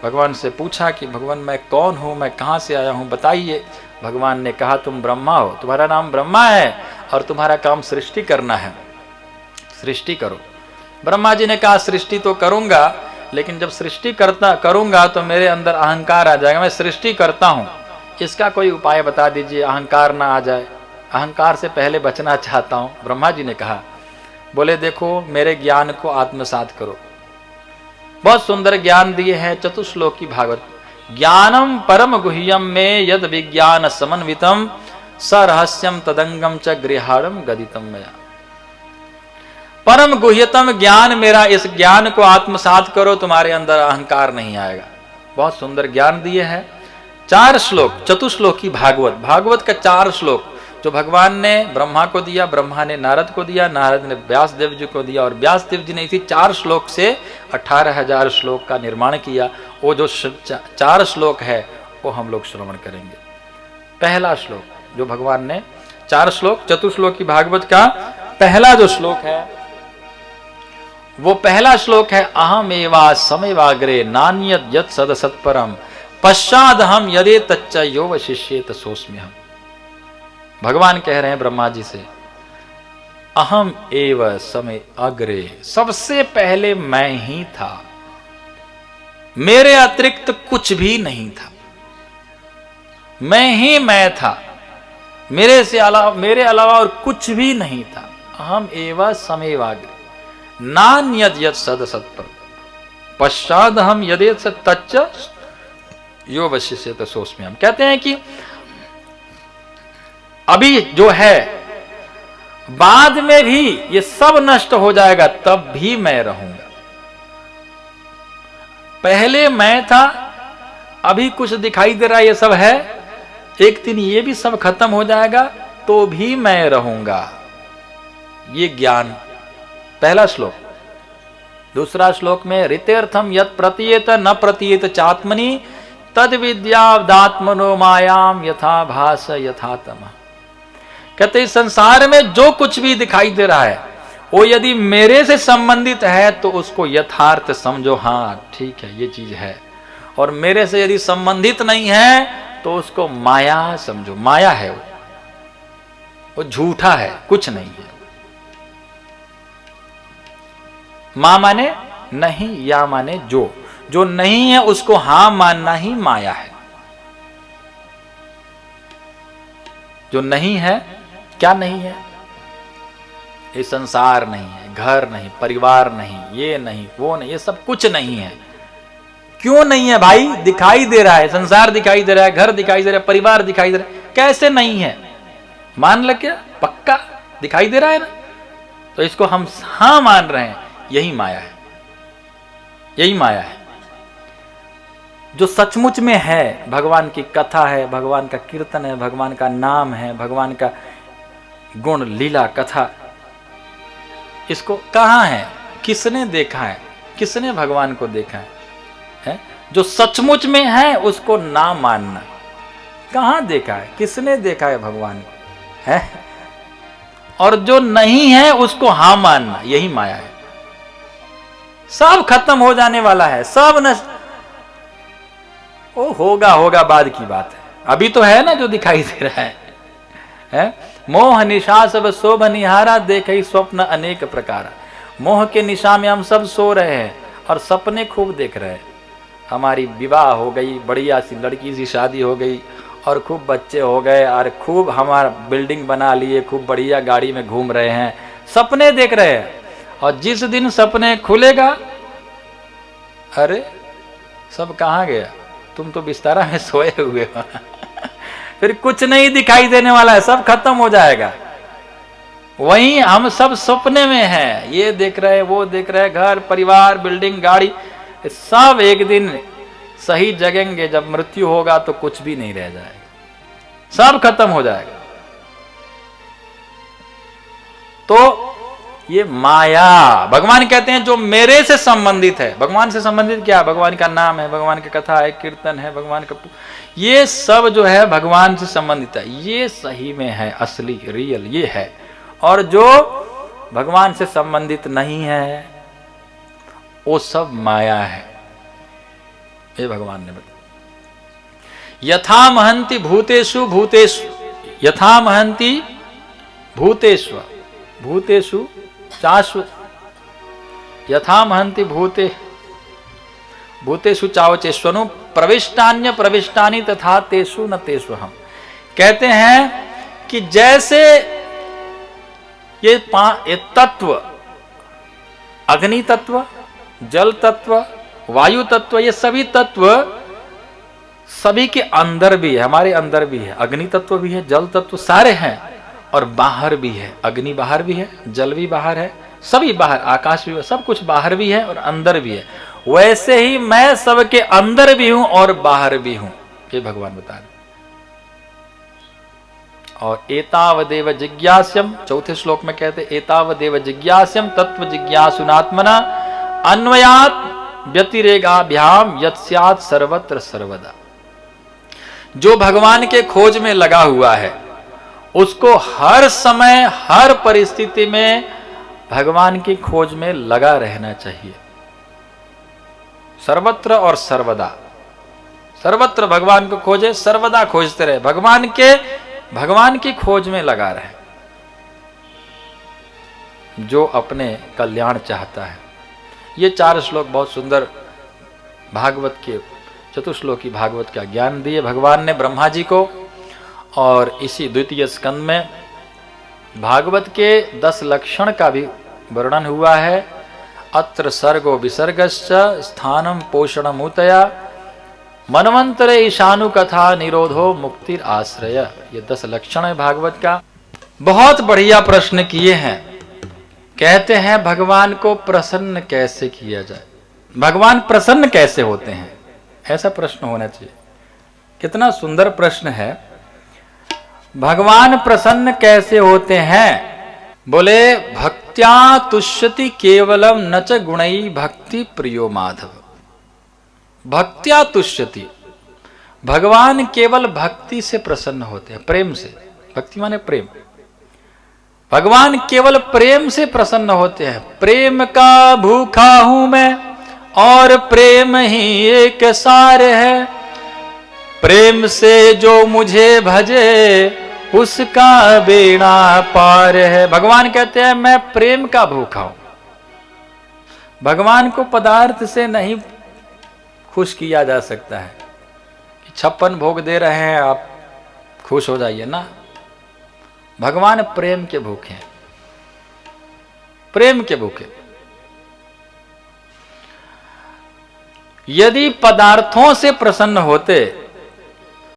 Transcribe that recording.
भगवान से पूछा कि भगवान मैं कौन हूँ, मैं कहाँ से आया हूँ, बताइए। भगवान ने कहा तुम ब्रह्मा हो, तुम्हारा नाम ब्रह्मा है और तुम्हारा काम सृष्टि करना है, सृष्टि करो। ब्रह्मा जी ने कहा सृष्टि तो करूंगा, लेकिन जब सृष्टि करूंगा तो मेरे अंदर अहंकार आ जाएगा, मैं सृष्टि करता हूँ, इसका कोई उपाय बता दीजिए, अहंकार ना आ जाए, अहंकार से पहले बचना चाहता हूँ। ब्रह्मा जी ने कहा, बोले देखो मेरे ज्ञान को आत्मसात करो। बहुत सुंदर ज्ञान दिए हैं चतुश्लोकी भागवत। ज्ञानम परम गुह्यम में यद विज्ञान समन्वितम स रहस्यम तदंगम च गृहाणम गदितम मया। परम गुह्यतम ज्ञान मेरा, इस ज्ञान को आत्मसात करो, तुम्हारे अंदर अहंकार नहीं आएगा। बहुत सुंदर ज्ञान दिए हैं। 4 श्लोक चतुश्लोकी भागवत, भागवत का 4 श्लोक जो भगवान ने ब्रह्मा को दिया, ब्रह्मा ने नारद को दिया, नारद ने व्यास देव जी को दिया और व्यास देव जी ने इसी 4 श्लोक से 18,000 श्लोक का निर्माण किया। वो जो 4 श्लोक है वो हम लोग श्रवण करेंगे। पहला श्लोक जो भगवान ने 4 श्लोक चतुश्लोकी भागवत का पहला जो श्लोक है वो पहला श्लोक है, अहम एवा समेवाग्रे नान्यद यत् सदसत्परम पश्चाद हम यदे तच्च यो वशिष्येत सोस्म्यहम्। भगवान कह रहे हैं ब्रह्मा जी से, अहम एव समय अग्रे, सबसे पहले मैं ही था, मेरे अतिरिक्त कुछ भी नहीं था, मैं ही मैं था, मेरे अलावा और कुछ भी नहीं था। अहम एव समेवाग्रे नान्यद यत् सदसत्पर पश्चाद हम यदे तच्च यो वशिष्येत सोस्म्यहम्। कहते हैं कि अभी जो है, बाद में भी ये सब नष्ट हो जाएगा, तब भी मैं रहूंगा। पहले मैं था, अभी कुछ दिखाई दे रहा है, ये सब है, एक दिन ये भी सब खत्म हो जाएगा तो भी मैं रहूंगा। ये ज्ञान पहला श्लोक। दूसरा श्लोक में ऋतेर्थम यत् प्रतीयत न प्रतीयत चात्मनि तद विद्यादात्मनो मायाम यथा भास यथा तमः। कहते इस संसार में जो कुछ भी दिखाई दे रहा है वो यदि मेरे से संबंधित है तो उसको यथार्थ समझो, हाँ ठीक है ये चीज है, और मेरे से यदि संबंधित नहीं है तो उसको माया समझो, माया है वो झूठा है, कुछ नहीं है। मां माने नहीं, या माने जो नहीं है उसको हां मानना ही माया है। जो नहीं है, क्या नहीं है? ये संसार नहीं है, घर नहीं, परिवार नहीं, ये नहीं, वो नहीं, ये सब कुछ नहीं है। क्यों नहीं है भाई? दिखाई दे रहा है, संसार दिखाई दे रहा है, घर दिखाई दे रहा है, परिवार दिखाई दे रहा है, कैसे नहीं है? मान लग क्या? पक्का दिखाई दे रहा है ना, तो इसको हम हाँ मान रहे हैं, यही माया है, यही माया है। जो सचमुच में है, भगवान की कथा है, भगवान का कीर्तन है, भगवान का नाम है, भगवान का गुण लीला कथा, इसको कहाँ है? किसने देखा है? किसने भगवान को देखा है? जो सचमुच में है उसको ना मानना। कहाँ देखा है? किसने देखा है भगवान को? है? और जो नहीं है उसको हाँ मानना, यही माया है। सब खत्म हो जाने वाला है, सब नष्ट। ओ होगा बाद की बात है, अभी तो है ना जो दिखाई दे रहा है? मोह निशा सब शोभ निहारा, देखे स्वप्न अनेक प्रकार। मोह के निशा में हम सब सो रहे हैं और सपने खूब देख रहे हैं। हमारी विवाह हो गई, बढ़िया सी लड़की सी शादी हो गई और खूब बच्चे हो गए और खूब हमारा बिल्डिंग बना लिए, खूब बढ़िया गाड़ी में घूम रहे हैं, सपने देख रहे हैं। और जिस दिन सपने खुलेगा, अरे सब कहाँ गया? तुम तो बिस्तारा में सोए हुए हो। फिर कुछ नहीं दिखाई देने वाला है, सब खत्म हो जाएगा। वहीं हम सब सपने में हैं, ये देख रहे, वो देख रहे, घर परिवार बिल्डिंग गाड़ी, सब एक दिन सही जगेंगे। जब मृत्यु होगा तो कुछ भी नहीं रह जाएगा, सब खत्म हो जाएगा। तो ये माया, भगवान कहते हैं जो मेरे से संबंधित है। भगवान से संबंधित क्या? भगवान का नाम है, भगवान की कथा है, कीर्तन है, भगवान का, ये सब जो है भगवान से संबंधित है, ये सही में है, असली रियल ये है। और जो भगवान से संबंधित नहीं है वो सब माया है। ये भगवान ने बताया। यथा महंति भूतेषु भूतेषु, यथा महंति भूतेषु भूतेषु शाश्वत, यथा महंति भूतेषु चावचेष्वनु प्रविष्टान्य प्रविष्टानि तथा तेषु न तेषु हम। कहते हैं कि जैसे ये तत्व, अग्नि तत्व, जल तत्व, वायु तत्व, ये सभी तत्व सभी के अंदर भी है, हमारे अंदर भी है। अग्नि तत्व भी है, जल तत्व सारे हैं, और बाहर भी है। अग्नि बाहर भी है, जल भी बाहर है, सभी बाहर, आकाश भी, सब कुछ बाहर भी है और अंदर भी है। वैसे ही मैं सबके अंदर भी हूं और बाहर भी हूं, ये भगवान बता रहे। और एतावदेव जिज्ञास्यम, चौथे श्लोक में कहते एतावदेव जिज्ञास्यम तत्व जिज्ञासुनात्मना अन्वयात व्यतिरेगाभ्याम यत्स्यात् सर्वत्र सर्वदा। जो भगवान के खोज में लगा हुआ है उसको हर समय हर परिस्थिति में भगवान की खोज में लगा रहना चाहिए, सर्वत्र और सर्वदा। सर्वत्र भगवान को खोजे, सर्वदा खोजते रहे, भगवान की खोज में लगा रहे, जो अपने कल्याण चाहता है। ये 4 श्लोक बहुत सुंदर भागवत के चतुश्लोकी भागवत का ज्ञान दिए भगवान ने ब्रह्मा जी को। और इसी द्वितीय स्कंद में भागवत के 10 लक्षण का भी वर्णन हुआ है। अत्र सर्गो विसर्गश्च स्थानम पोषणमुतया मनवंतरे ईशानु कथा निरोधो मुक्तिर आश्रय। ये 10 लक्षण है भागवत का। बहुत बढ़िया प्रश्न किए हैं। कहते हैं भगवान को प्रसन्न कैसे किया जाए, भगवान प्रसन्न कैसे होते हैं, ऐसा प्रश्न होना चाहिए। कितना सुंदर प्रश्न है। भगवान प्रसन्न कैसे होते हैं? बोले भक्त्या तुष्यति केवलम न च गुणै भक्ति प्रियो माधव। भक्त्या तुष्यति, भगवान केवल भक्ति से प्रसन्न होते हैं, प्रेम से। भक्ति माने प्रेम। भगवान केवल प्रेम से प्रसन्न होते हैं। प्रेम का भूखा हूं मैं और प्रेम ही एक सार है, प्रेम से जो मुझे भजे उसका बेड़ा पार है। भगवान कहते हैं मैं प्रेम का भूखा हूं। भगवान को पदार्थ से नहीं खुश किया जा सकता है कि 56 भोग दे रहे हैं आप खुश हो जाइए ना। भगवान प्रेम के भूखे हैं, प्रेम के भूखे। यदि पदार्थों से प्रसन्न होते